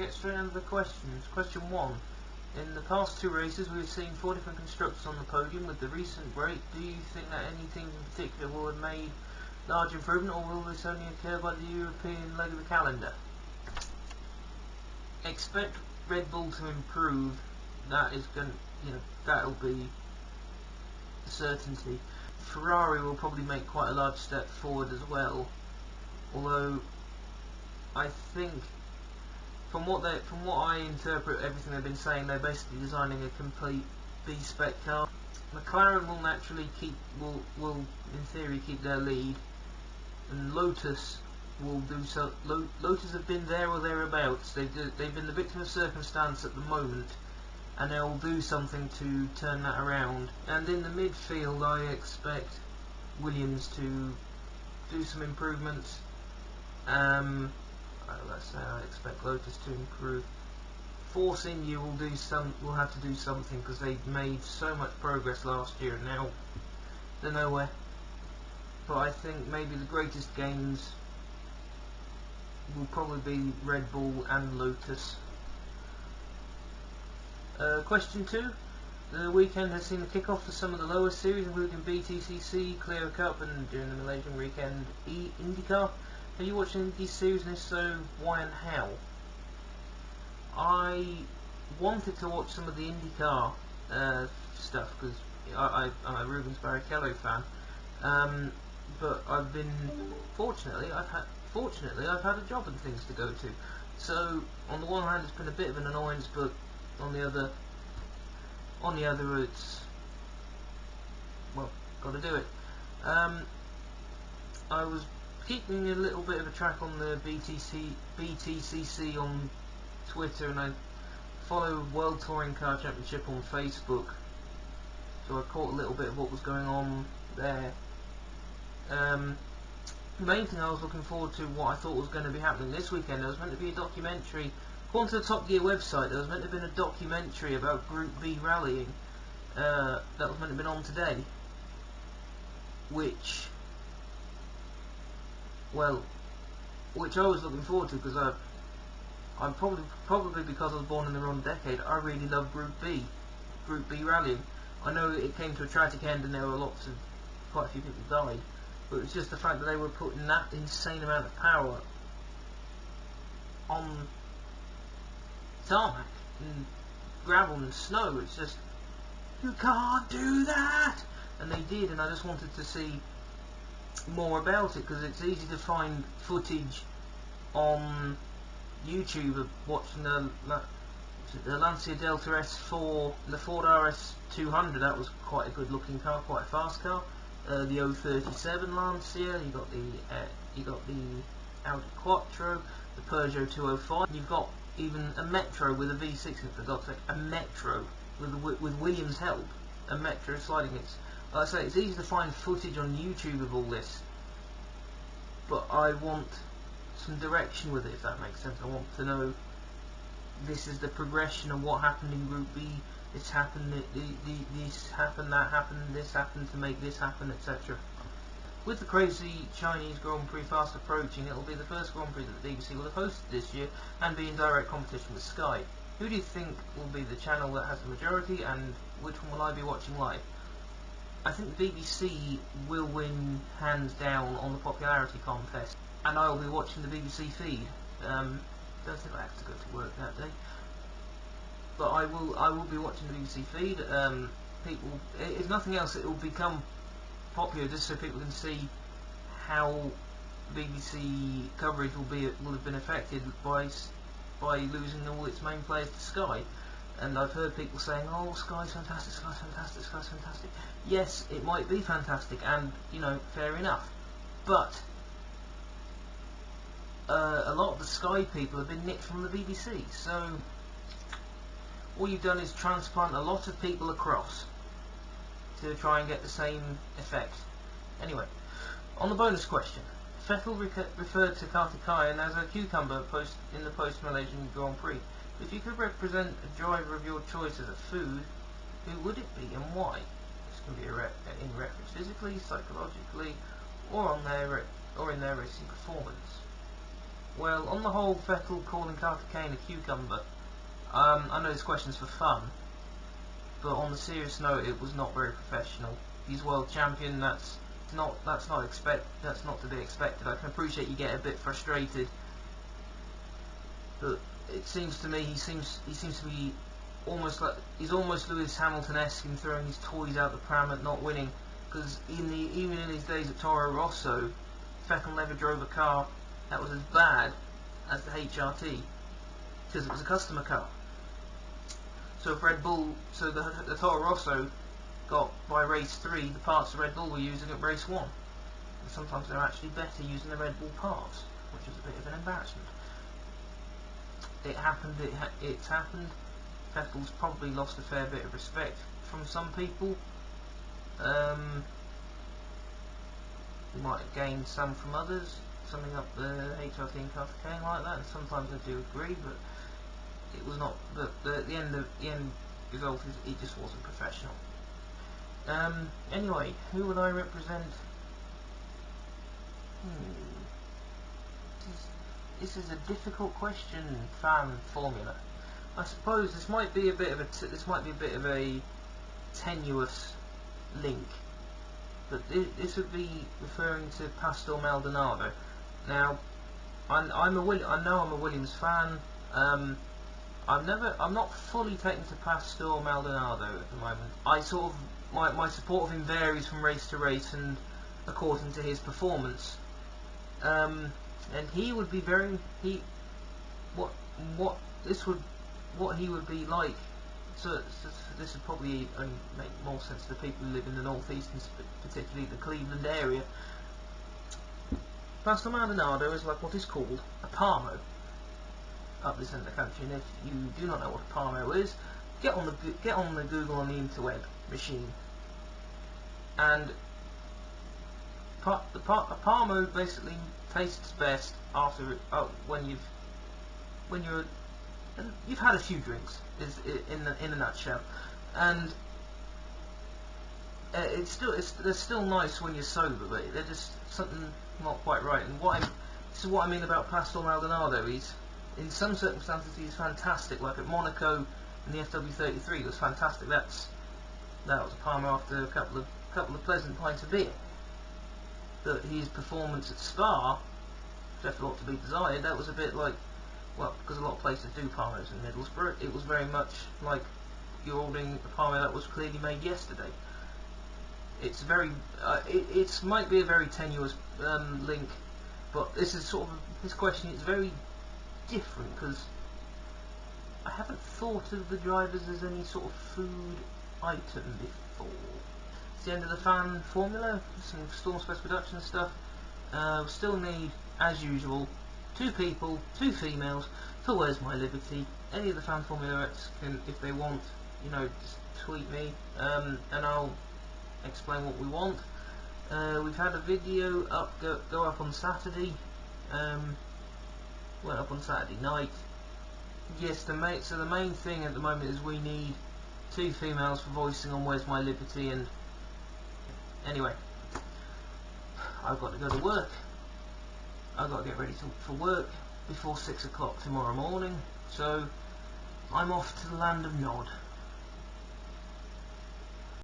get straight into the questions. Question 1. In the past 2 races we've seen 4 different constructors on the podium. With the recent break, do you think that any team in particular will have made large improvement, or will this only occur by the European leg of the calendar? Expect Red Bull to improve. That is going, that'll be a certainty. Ferrari will probably make quite a large step forward as well. Although I think, from what I interpret everything they've been saying, they're basically designing a complete B-spec car. McLaren will naturally will in theory keep their lead, and Lotus will do so. Lotus have been there or thereabouts. They've been the victim of circumstance at the moment, and they'll do something to turn that around. And in the midfield, I expect Williams to do some improvements. Let's say I expect Lotus to improve. Force India will have to do something, because they've made so much progress last year and now they're nowhere. But I think maybe the greatest gains will probably be Red Bull and Lotus. Question 2. The weekend has seen the kick-off for some of the lower series, including BTCC, Clio Cup, and during the Malaysian weekend, IndyCar. Are you watching these series, and if so, why and how? I wanted to watch some of the IndyCar stuff, because I'm a Rubens Barrichello fan, but fortunately I've had a job and things to go to. So on the one hand it's been a bit of an annoyance, but on the other it's, well, got to do it. I was keeping a little bit of a track on the BTCC on Twitter, and I follow World Touring Car Championship on Facebook, so I caught a little bit of what was going on there. The main thing I was looking forward to, what I thought was going to be happening this weekend, there was meant to be a documentary. According to the Top Gear website, there was meant to have been a documentary about Group B rallying that was meant to have been on today, which I was looking forward to, because I'm probably because I was born in the wrong decade, I really love Group B rallying. I know it came to a tragic end and there were quite a few people died, but it was just the fact that they were putting that insane amount of power on tarmac and gravel and snow. It's just, you can't do that, and they did, and I just wanted to see more about it, because it's easy to find footage on YouTube of watching the Lancia Delta S4, the Ford RS200. That was quite a good looking car, quite a fast car. The 037 Lancia, you got the Audi Quattro, the Peugeot 205. You've got even a Metro with a V6 in it, for God's sake, a Metro with Williams' help, a Metro sliding. Like I say, it's easy to find footage on YouTube of all this, but I want some direction with it, if that makes sense. I want to know, this is the progression of what happened in Group B, this happened, this happened, that happened, this happened to make this happen, etc. With the crazy Chinese Grand Prix fast approaching, it will be the first Grand Prix that the BBC will have hosted this year, and be in direct competition with Sky. Who do you think will be the channel that has the majority, and which one will I be watching live? I think the BBC will win hands down on the popularity contest, and I will be watching the BBC feed. Don't think I have to go to work that day, but I will be watching the BBC feed. People, if nothing else, it will become popular just so people can see how BBC coverage will have been affected by losing all its main players to Sky. And I've heard people saying, "Oh, Sky's fantastic, Sky's fantastic, Sky's fantastic." Yes, it might be fantastic, and fair enough. But a lot of the Sky people have been nicked from the BBC, so all you've done is transplant a lot of people across to try and get the same effect. Anyway, on the bonus question, Vettel referred to Karthikeyan as a cucumber in the post-Malaysian Grand Prix. If you could represent a driver of your choice as a food, who would it be and why? This can be in reference physically, psychologically, or in their racing performance. Well, on the whole, Vettel calling Carter Kane a cucumber. I know this question's for fun, but on the serious note, it was not very professional. He's world champion. That's not to be expected. I can appreciate you get a bit frustrated, but it seems to me he seems to be he's almost Lewis Hamilton-esque in throwing his toys out the pram at not winning. Because even in his days at Toro Rosso, Vettel never drove a car that was as bad as the HRT, because it was a customer car. So if Red Bull, the Toro Rosso got by race 3 the parts the Red Bull were using at race 1. And sometimes they're actually better using the Red Bull parts, which is a bit of an embarrassment. It happened. It's happened. Vettel's probably lost a fair bit of respect from some people. He might have gained some from others, summing up the HRT and Carter Kane like that, and sometimes I do agree, but it was not. But the end result is it just wasn't professional. Anyway, who would I represent? This is a difficult question. Fan formula. I suppose this might be a bit of a tenuous link, but this would be referring to Pastor Maldonado. Now, I know I'm a Williams fan. I'm not fully taken to Pastor Maldonado at the moment. My support of him varies from race to race and according to his performance. And he would be what he would be like. So this would probably only make more sense to the people who live in the northeast, and particularly the Cleveland area. Pastor Maldonado is like what is called a Parmo up this end of the country, and if you do not know what a Parmo is, get on the Google on the interweb machine. And a Parmo basically tastes best after when you've had a few drinks, is in a nutshell, and they're still nice when you're sober, but they're just something not quite right. And what I mean about Pastor Maldonado, in some circumstances he's fantastic, like at Monaco in the FW33 it was fantastic. That was a Parmo after a couple of pleasant pints of beer. But his performance at Spa left a lot to be desired. That was a bit like, well, because a lot of places do Parmos in Middlesbrough, it was very much like you're ordering a Parmo that was clearly made yesterday. It's it might be a very tenuous link, but this question is very different because I haven't thought of the drivers as any sort of food item before. It's the end of the fan formula, some Storm Space production stuff. We still need, as usual, 2 people, 2 females, for Where's My Liberty. Any of the fan formulas can, if they want, just tweet me, and I'll explain what we want. We've had a video go up on Saturday. Went up on Saturday night. Yes, the main thing at the moment is we need 2 females for voicing on Where's My Liberty, and anyway, I've got to go to work. I've got to get ready for work before 6 o'clock tomorrow morning, so I'm off to the land of Nod.